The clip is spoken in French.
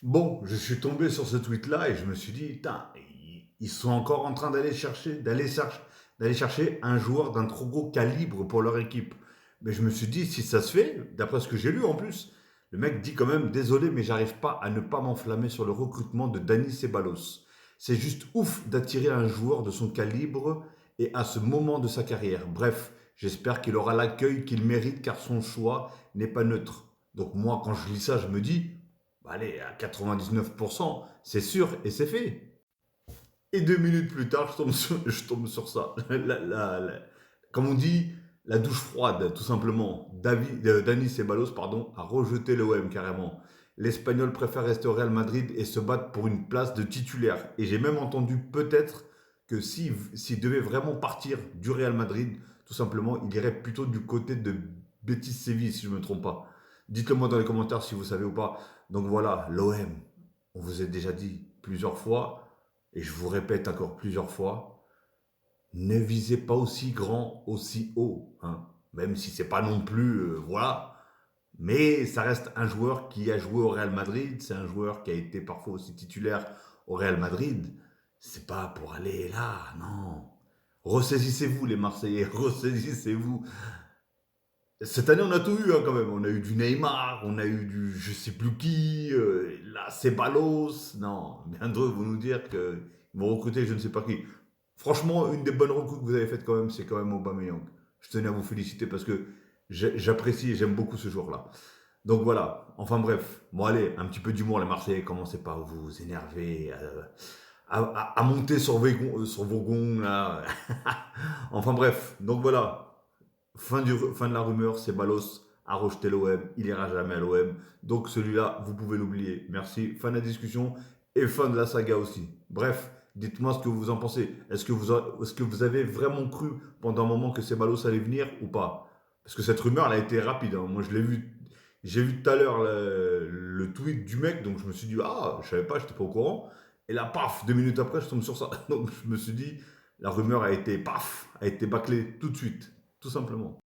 Bon, je suis tombé sur ce tweet-là et je me suis dit, putain, ils sont encore en train d'aller chercher un joueur d'un trop gros calibre pour leur équipe. Mais je me suis dit, si ça se fait, d'après ce que j'ai lu en plus, le mec dit quand même, désolé, mais j'arrive pas à ne pas m'enflammer sur le recrutement de Dani Ceballos. C'est juste ouf d'attirer un joueur de son calibre et à ce moment de sa carrière. Bref, j'espère qu'il aura l'accueil qu'il mérite car son choix n'est pas neutre. Donc moi, quand je lis ça, je me dis, bah allez, à 99%, c'est sûr et c'est fait. Et 2 minutes plus tard, je tombe sur ça. Comme on dit, la douche froide, tout simplement. Dani Ceballos, pardon, a rejeté l'OM carrément. L'Espagnol préfère rester au Real Madrid et se battre pour une place de titulaire. Et j'ai même entendu peut-être que s'il devait vraiment partir du Real Madrid, tout simplement, il irait plutôt du côté de Betis Séville, si je ne me trompe pas. Dites-le moi dans les commentaires si vous savez ou pas. Donc voilà, l'OM, on vous a déjà dit plusieurs fois, et je vous répète encore plusieurs fois, ne visez pas aussi grand, aussi haut, hein. Même si c'est pas non plus, voilà. Mais ça reste un joueur qui a joué au Real Madrid, c'est un joueur qui a été parfois aussi titulaire au Real Madrid. C'est pas pour aller là, non. Ressaisissez-vous les Marseillais, ressaisissez-vous. Cette année, on a tout eu hein, quand même. On a eu du Neymar, on a eu du je sais plus qui, là, c'est Balos. Non, bien d'autres vont nous dire qu'ils vont recruter je ne sais pas qui. Franchement, une des bonnes recrues que vous avez faites quand même, c'est quand même Aubameyang. Je tenais à vous féliciter parce que j'apprécie et j'aime beaucoup ce joueur-là. Donc voilà, enfin bref. Bon allez, un petit peu d'humour les Marseillais, commencez pas à vous énerver, à monter sur vos gonds là. Enfin bref, donc voilà. Fin de la rumeur, c'est Balos a rejeté l'OM, il ira jamais à l'OM. Donc celui-là, vous pouvez l'oublier. Merci. Fin de la discussion et fin de la saga aussi. Bref, dites-moi ce que vous en pensez. Est-ce que vous avez vraiment cru pendant un moment que Ceballos allait venir ou pas? Parce que cette rumeur, elle a été rapide, hein. Moi, je l'ai vu. J'ai vu tout à l'heure le tweet du mec, donc je me suis dit, ah, je savais pas, j'étais pas au courant. Et là, paf, 2 minutes après, je tombe sur ça. Donc je me suis dit, la rumeur a été, paf, a été bâclée tout de suite, tout simplement.